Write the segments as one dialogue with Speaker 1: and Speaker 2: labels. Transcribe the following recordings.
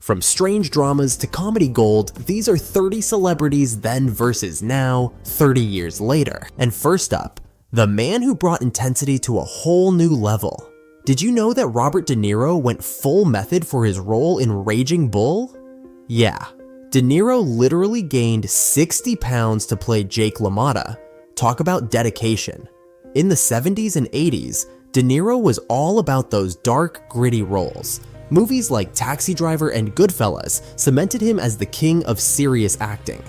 Speaker 1: From strange dramas to comedy gold, these are 30 celebrities then versus now, 30 years later. And first up, the man who brought intensity to a whole new level. Did you know that Robert De Niro went full method for his role in Raging Bull? Yeah, De Niro literally gained 60 pounds to play Jake LaMotta. Talk about dedication. In the 70s and 80s, De Niro was all about those dark, gritty roles. Movies like Taxi Driver and Goodfellas cemented him as the king of serious acting.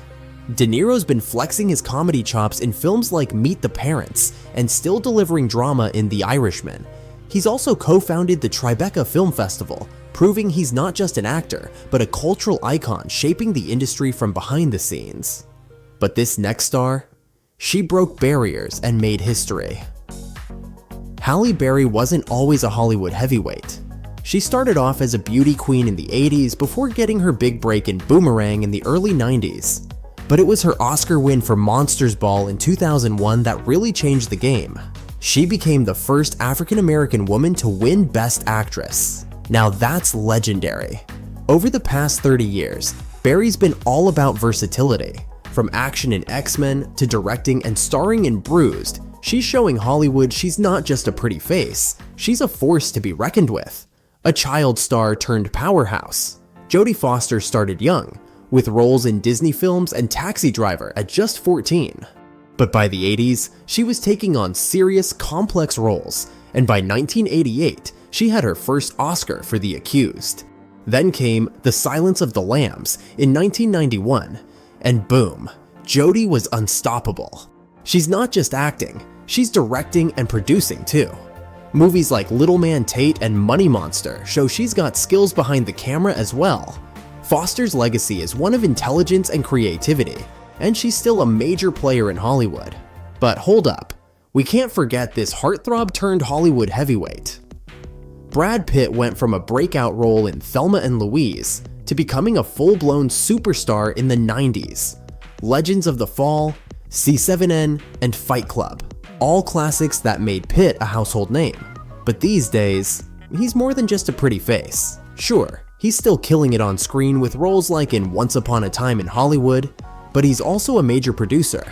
Speaker 1: De Niro's been flexing his comedy chops in films like Meet the Parents and still delivering drama in The Irishman. He's also co-founded the Tribeca Film Festival, proving he's not just an actor, but a cultural icon shaping the industry from behind the scenes. But this next star, she broke barriers and made history. Halle Berry wasn't always a Hollywood heavyweight. She started off as a beauty queen in the 80s before getting her big break in Boomerang in the early 90s. But it was her Oscar win for Monsters Ball in 2001 that really changed the game. She became the first African-American woman to win Best Actress. Now that's legendary. Over the past 30 years, Berry's been all about versatility. From action in X-Men to directing and starring in Bruised, she's showing Hollywood she's not just a pretty face, she's a force to be reckoned with. A child star turned powerhouse. Jodie Foster started young, with roles in Disney films and Taxi Driver at just 14. But by the 80s, she was taking on serious, complex roles, and by 1988, she had her first Oscar for The Accused. Then came The Silence of the Lambs in 1991, and boom, Jodie was unstoppable. She's not just acting, she's directing and producing too. Movies like Little Man Tate and Money Monster show she's got skills behind the camera as well. Foster's legacy is one of intelligence and creativity, and she's still a major player in Hollywood. But hold up, we can't forget this heartthrob turned Hollywood heavyweight. Brad Pitt went from a breakout role in Thelma and Louise to becoming a full-blown superstar in the 90s. Legends of the Fall, C7N, and Fight Club. All classics that made Pitt a household name. But these days, he's more than just a pretty face. Sure, he's still killing it on screen with roles like in Once Upon a Time in Hollywood, but he's also a major producer.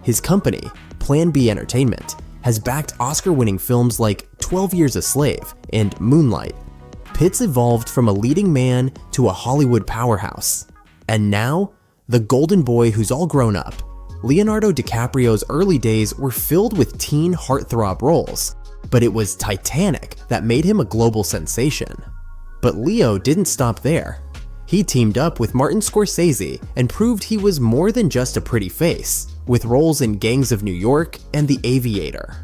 Speaker 1: His company, Plan B Entertainment, has backed Oscar-winning films like 12 Years a Slave and Moonlight. Pitt's evolved from a leading man to a Hollywood powerhouse. And now, the golden boy who's all grown up. Leonardo DiCaprio's early days were filled with teen heartthrob roles, but it was Titanic that made him a global sensation. But Leo didn't stop there. He teamed up with Martin Scorsese and proved he was more than just a pretty face, with roles in Gangs of New York and The Aviator.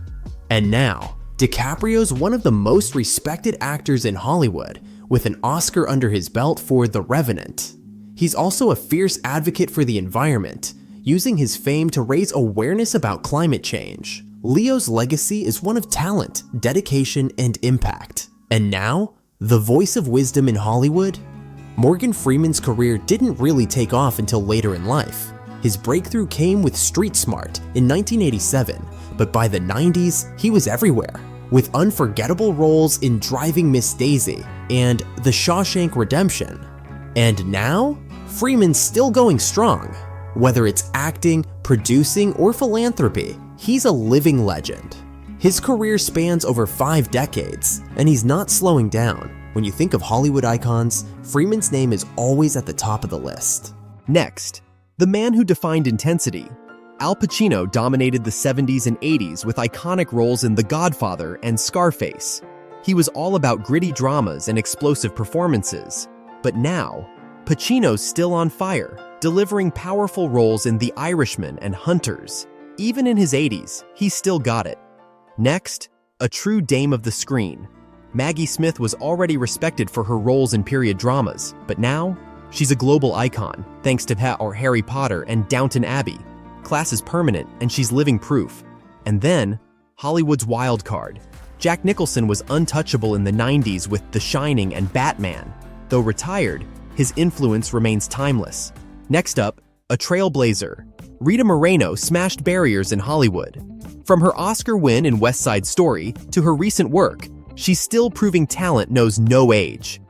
Speaker 1: And now, DiCaprio's one of the most respected actors in Hollywood, with an Oscar under his belt for The Revenant. He's also a fierce advocate for the environment, using his fame to raise awareness about climate change. Leo's legacy is one of talent, dedication, and impact. And now, the voice of wisdom in Hollywood? Morgan Freeman's career didn't really take off until later in life. His breakthrough came with Street Smart in 1987, but by the 90s, he was everywhere, with unforgettable roles in Driving Miss Daisy and The Shawshank Redemption. And now, Freeman's still going strong. Whether it's acting, producing, or philanthropy, he's a living legend. His career spans over 5 decades, and he's not slowing down. When you think of Hollywood icons, Freeman's name is always at the top of the list.
Speaker 2: Next, the man who defined intensity. Al Pacino dominated the 70s and 80s with iconic roles in The Godfather and Scarface. He was all about gritty dramas and explosive performances. But now, Pacino's still on fire, delivering powerful roles in The Irishman and Hunters. Even in his 80s, he's still got it. Next, a true dame of the screen. Maggie Smith was already respected for her roles in period dramas, but now, she's a global icon, thanks to Harry Potter and Downton Abbey. Class is permanent, and she's living proof. And then, Hollywood's wild card. Jack Nicholson was untouchable in the 90s with The Shining and Batman. Though retired, his influence remains timeless. Next up, a trailblazer. Rita Moreno smashed barriers in Hollywood. From her Oscar win in West Side Story to her recent work, she's still proving talent knows no age.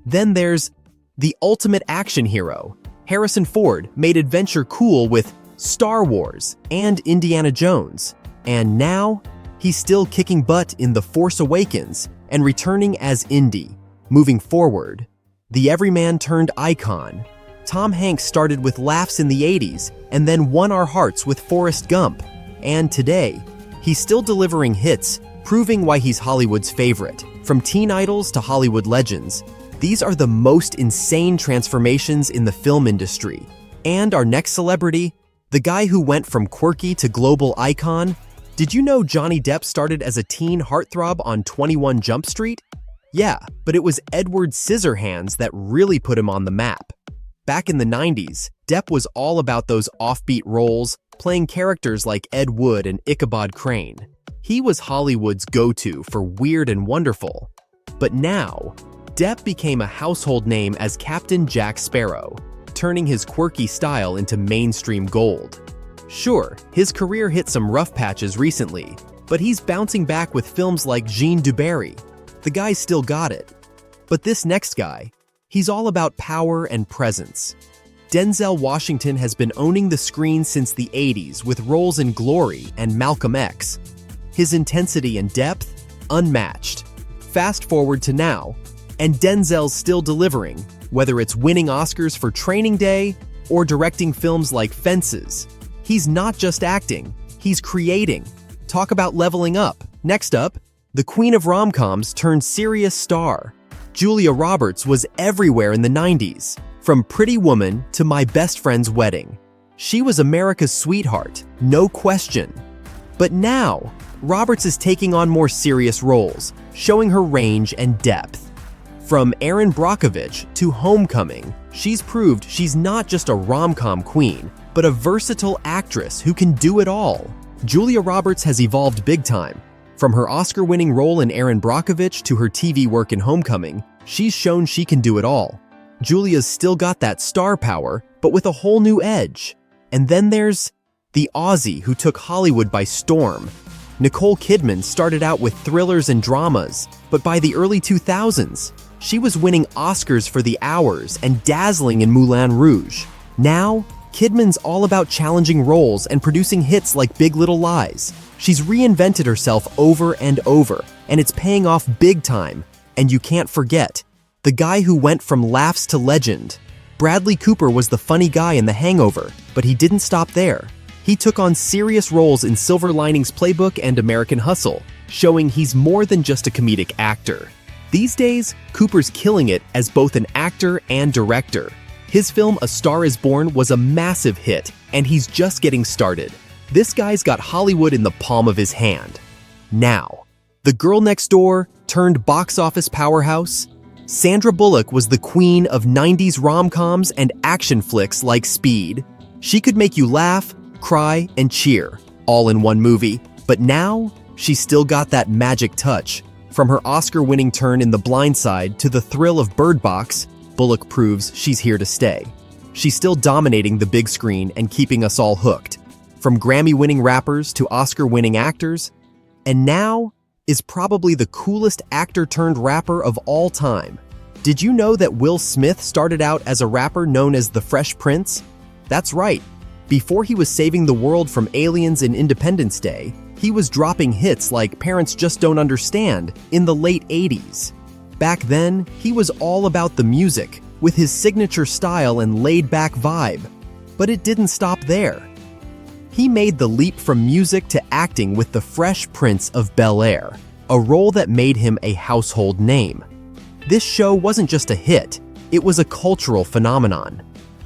Speaker 2: Then there's The ultimate action hero, Harrison Ford made adventure cool with Star Wars and Indiana Jones. And now, he's still kicking butt in The Force Awakens and returning as Indy. Moving forward, the everyman turned icon. Tom Hanks started with laughs in the 80s and then won our hearts with Forrest Gump. And today, he's still delivering hits, proving why he's Hollywood's favorite. From teen idols to Hollywood legends, these are the most insane transformations in the film industry. And our next celebrity, the guy who went from quirky to global icon. Did you know Johnny Depp started as a teen heartthrob on 21 Jump Street? Yeah, but it was Edward Scissorhands that really put him on the map. Back in the 90s, Depp was all about those offbeat roles, playing characters like Ed Wood and Ichabod Crane. He was Hollywood's go-to for weird and wonderful. But now, Depp became a household name as Captain Jack Sparrow, turning his quirky style into mainstream gold. Sure, his career hit some rough patches recently, but he's bouncing back with films like Jean Dubarry. The guy's still got it. But this next guy, he's all about power and presence. Denzel Washington has been owning the screen since the 80s with roles in Glory and Malcolm X. His intensity and depth, unmatched. Fast forward to now, and Denzel's still delivering, whether it's winning Oscars for Training Day or directing films like Fences. He's not just acting, he's creating. Talk about leveling up. Next up, the queen of rom-coms turned serious star. Julia Roberts was everywhere in the 90s, from Pretty Woman to My Best Friend's Wedding. She was America's sweetheart, no question. But now, Roberts is taking on more serious roles, showing her range and depth. From Erin Brockovich to Homecoming, she's proved she's not just a rom-com queen, but a versatile actress who can do it all. Julia Roberts has evolved big time. From her Oscar-winning role in Erin Brockovich to her TV work in Homecoming, she's shown she can do it all. Julia's still got that star power, but with a whole new edge. And then there's the Aussie who took Hollywood by storm. Nicole Kidman started out with thrillers and dramas, but by the early 2000s, she was winning Oscars for The Hours and dazzling in Moulin Rouge. Now, Kidman's all about challenging roles and producing hits like Big Little Lies. She's reinvented herself over and over, and it's paying off big time. And you can't forget, the guy who went from laughs to legend. Bradley Cooper was the funny guy in The Hangover, but he didn't stop there. He took on serious roles in Silver Linings Playbook and American Hustle, showing he's more than just a comedic actor. These days, Cooper's killing it as both an actor and director. His film A Star Is Born was a massive hit, and he's just getting started. This guy's got Hollywood in the palm of his hand. Now, the girl next door turned box office powerhouse. Sandra Bullock was the queen of 90s rom-coms and action flicks like Speed. She could make you laugh, cry, and cheer, all in one movie. But now, she's still got that magic touch. From her Oscar-winning turn in The Blind Side to the thrill of Bird Box, Bullock proves she's here to stay. She's still dominating the big screen and keeping us all hooked. From Grammy-winning rappers to Oscar-winning actors, and now is probably the coolest actor-turned-rapper of all time. Did you know that Will Smith started out as a rapper known as the Fresh Prince? That's right. Before he was saving the world from aliens in Independence Day, he was dropping hits like Parents Just Don't Understand in the late 80s. Back then, he was all about the music, with his signature style and laid-back vibe. But it didn't stop there. He made the leap from music to acting with the Fresh Prince of Bel-Air, a role that made him a household name. This show wasn't just a hit, it was a cultural phenomenon.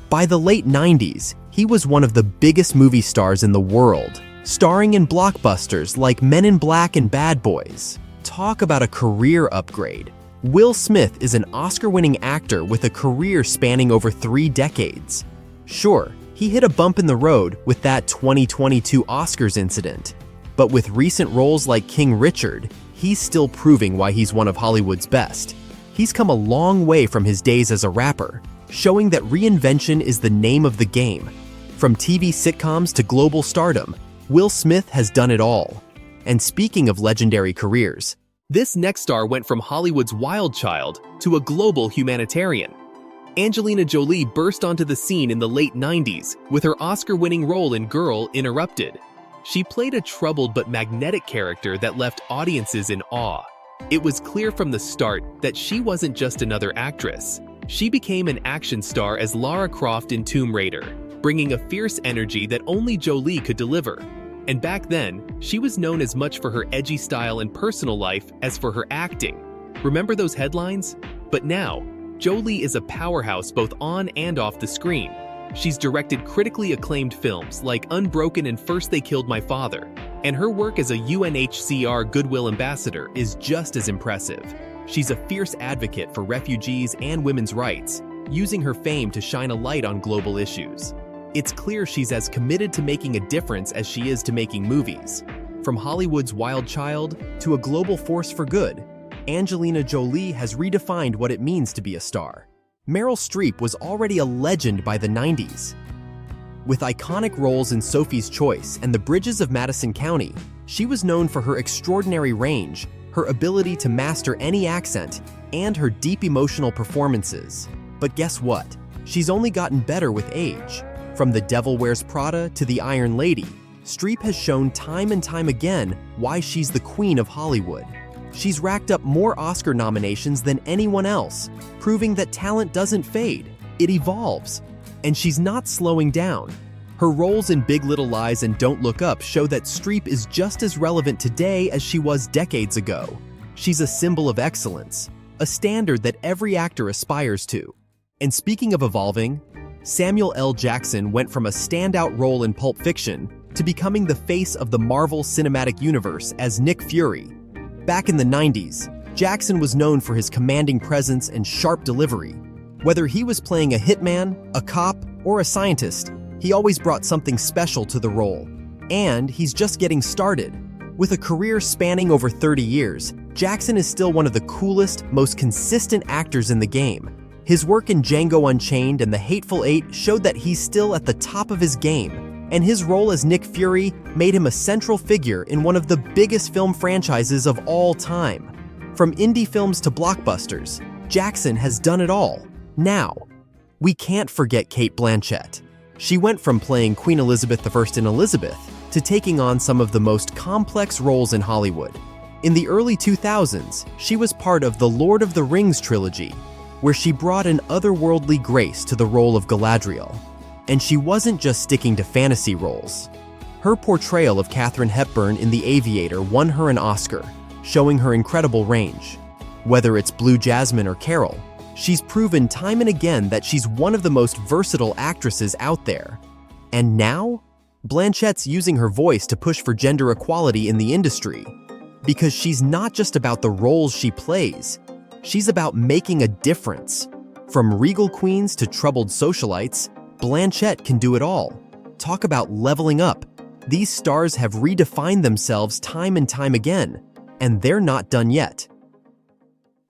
Speaker 2: By the late 90s, he was one of the biggest movie stars in the world, starring in blockbusters like Men in Black and Bad Boys. Talk about a career upgrade. Will Smith is an Oscar-winning actor with a career spanning over 3 decades. Sure, he hit a bump in the road with that 2022 Oscars incident, but with recent roles like King Richard, he's still proving why he's one of Hollywood's best. He's come a long way from his days as a rapper, showing that reinvention is the name of the game. From TV sitcoms to global stardom, Will Smith has done it all. And speaking of legendary careers, this next star went from Hollywood's wild child to a global humanitarian. Angelina Jolie burst onto the scene in the late 90s with her Oscar-winning role in Girl, Interrupted. She played a troubled but magnetic character that left audiences in awe. It was clear from the start that she wasn't just another actress. She became an action star as Lara Croft in Tomb Raider, bringing a fierce energy that only Jolie could deliver. And back then, she was known as much for her edgy style and personal life as for her acting. Remember those headlines? But now, Jolie is a powerhouse both on and off the screen. She's directed critically acclaimed films like Unbroken and First They Killed My Father, and her work as a UNHCR Goodwill Ambassador is just as impressive. She's a fierce advocate for refugees and women's rights, using her fame to shine a light on global issues. It's clear she's as committed to making a difference as she is to making movies. From Hollywood's wild child to a global force for good, Angelina Jolie has redefined what it means to be a star. Meryl Streep was already a legend by the 90s. With iconic roles in Sophie's Choice and The Bridges of Madison County, she was known for her extraordinary range, her ability to master any accent, and her deep emotional performances. But guess what? She's only gotten better with age. From The Devil Wears Prada to The Iron Lady, Streep has shown time and time again why she's the queen of Hollywood. She's racked up more Oscar nominations than anyone else, proving that talent doesn't fade, it evolves. And she's not slowing down. Her roles in Big Little Lies and Don't Look Up show that Streep is just as relevant today as she was decades ago. She's a symbol of excellence, a standard that every actor aspires to. And speaking of evolving, Samuel L. Jackson went from a standout role in Pulp Fiction to becoming the face of the Marvel Cinematic Universe as Nick Fury. Back in the 90s, Jackson was known for his commanding presence and sharp delivery. Whether he was playing a hitman, a cop, or a scientist, he always brought something special to the role. And he's just getting started. With a career spanning over 30 years, Jackson is still one of the coolest, most consistent actors in the game. His work in Django Unchained and The Hateful Eight showed that he's still at the top of his game, and his role as Nick Fury made him a central figure in one of the biggest film franchises of all time. From indie films to blockbusters, Jackson has done it all. Now, we can't forget Cate Blanchett. She went from playing Queen Elizabeth I in Elizabeth to taking on some of the most complex roles in Hollywood. In the early 2000s, she was part of the Lord of the Rings trilogy, where she brought an otherworldly grace to the role of Galadriel. And she wasn't just sticking to fantasy roles. Her portrayal of Katharine Hepburn in The Aviator won her an Oscar, showing her incredible range. Whether it's Blue Jasmine or Carol, she's proven time and again that she's one of the most versatile actresses out there. And now, Blanchett's using her voice to push for gender equality in the industry. Because she's not just about the roles she plays, she's about making a difference. From regal queens to troubled socialites, Blanchett can do it all. Talk about leveling up. These stars have redefined themselves time and time again, and they're not done yet.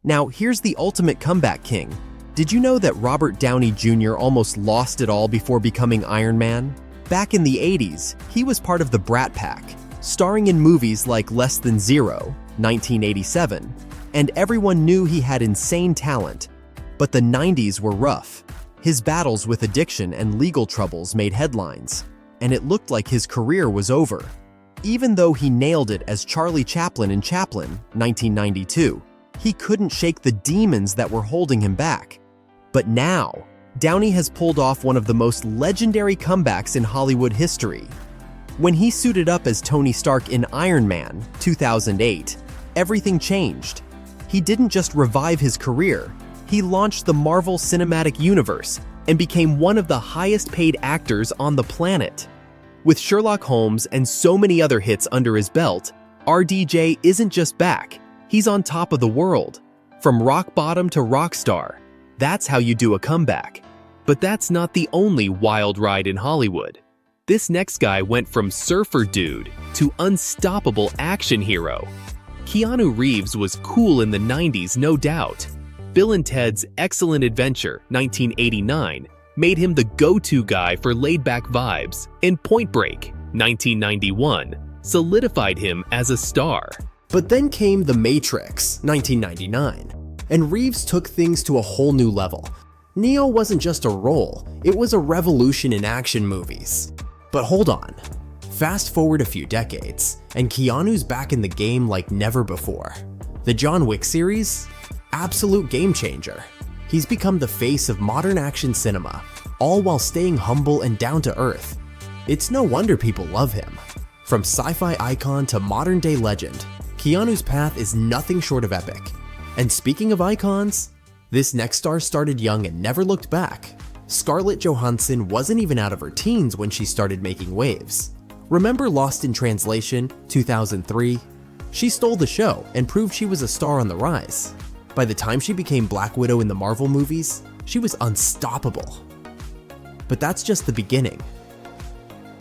Speaker 2: Now, here's the ultimate comeback king. Did you know that Robert Downey Jr. almost lost it all before becoming Iron Man? Back in the 80s, he was part of the Brat Pack, starring in movies like Less Than Zero, 1987, and everyone knew he had insane talent. But the 90s were rough. His battles with addiction and legal troubles made headlines, and it looked like his career was over. Even though he nailed it as Charlie Chaplin in Chaplin, 1992, he couldn't shake the demons that were holding him back. But now, Downey has pulled off one of the most legendary comebacks in Hollywood history. When he suited up as Tony Stark in Iron Man, 2008, everything changed. He didn't just revive his career, he launched the Marvel Cinematic Universe and became one of the highest-paid actors on the planet. With Sherlock Holmes and so many other hits under his belt, RDJ isn't just back, he's on top of the world. From rock bottom to rock star, that's how you do a comeback. But that's not the only wild ride in Hollywood. This next guy went from surfer dude to unstoppable action hero. Keanu Reeves was cool in the 90s, no doubt. Bill and Ted's Excellent Adventure, 1989, made him the go-to guy for laid-back vibes, and Point Break, 1991, solidified him as a star.
Speaker 1: But then came The Matrix, 1999, and Reeves took things to a whole new level. Neo wasn't just a role, it was a revolution in action movies. But hold on. Fast forward a few decades, and Keanu's back in the game like never before. The John Wick series? Absolute game changer. He's become the face of modern action cinema, all while staying humble and down to earth. It's no wonder people love him. From sci-fi icon to modern day legend, Keanu's path is nothing short of epic. And speaking of icons, this next star started young and never looked back. Scarlett Johansson wasn't even out of her teens when she started making waves. Remember Lost in Translation, 2003? She stole the show and proved she was a star on the rise. By the time she became Black Widow in the Marvel movies, she was unstoppable. But that's just the beginning.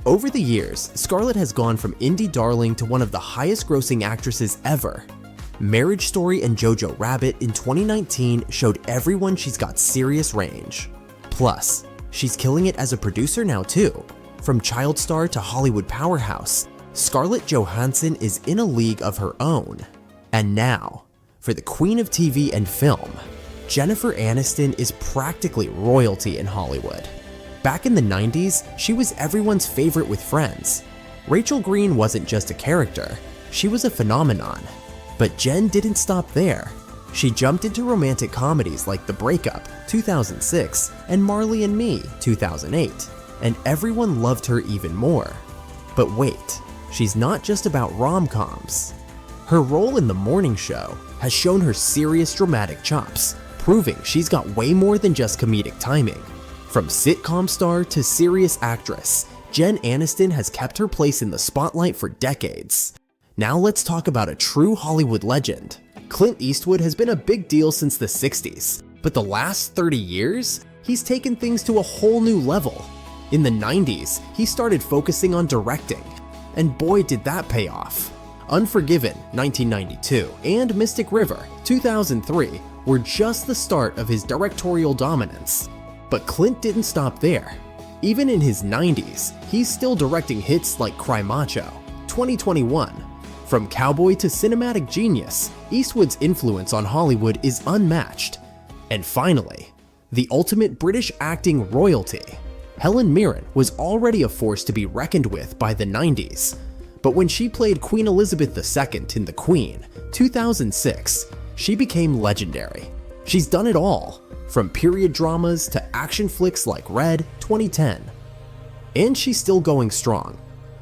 Speaker 1: Over the years, Scarlett has gone from indie darling to one of the highest grossing actresses ever. Marriage Story and Jojo Rabbit in 2019 showed everyone she's got serious range. Plus, she's killing it as a producer now too. From child star to Hollywood powerhouse, Scarlett Johansson is in a league of her own. And now, for the queen of TV and film, Jennifer Aniston is practically royalty in Hollywood. Back in the 90s, she was everyone's favorite with Friends. Rachel Green wasn't just a character, she was a phenomenon. But Jen didn't stop there. She jumped into romantic comedies like The Breakup, 2006, and Marley and Me, 2008, and everyone loved her even more. But wait, she's not just about rom-coms. Her role in The Morning Show has shown her serious dramatic chops, proving she's got way more than just comedic timing. From sitcom star to serious actress, Jen Aniston has kept her place in the spotlight for decades. Now let's talk about a true Hollywood legend. Clint Eastwood has been a big deal since the 60s, but the last 30 years, he's taken things to a whole new level. In the 90s, he started focusing on directing, and boy did that pay off. Unforgiven, 1992, and Mystic River, 2003, were just the start of his directorial dominance. But Clint didn't stop there. Even in his 90s, he's still directing hits like Cry Macho, 2021. From cowboy to cinematic genius, Eastwood's influence on Hollywood is unmatched. And finally, the ultimate British acting royalty. Helen Mirren was already a force to be reckoned with by the 90s. But when she played Queen Elizabeth II in The Queen, 2006, she became legendary. She's done it all, from period dramas to action flicks like Red, 2010. And she's still going strong.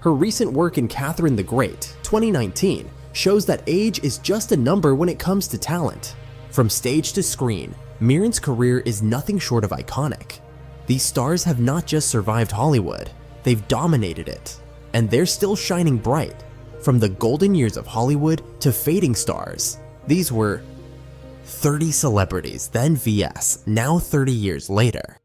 Speaker 1: Her recent work in Catherine the Great, 2019, shows that age is just a number when it comes to talent. From stage to screen, Mirren's career is nothing short of iconic. These stars have not just survived Hollywood, they've dominated it. And they're still shining bright. From the golden years of Hollywood to fading stars, these were 30 celebrities, then vs, now 30 years later.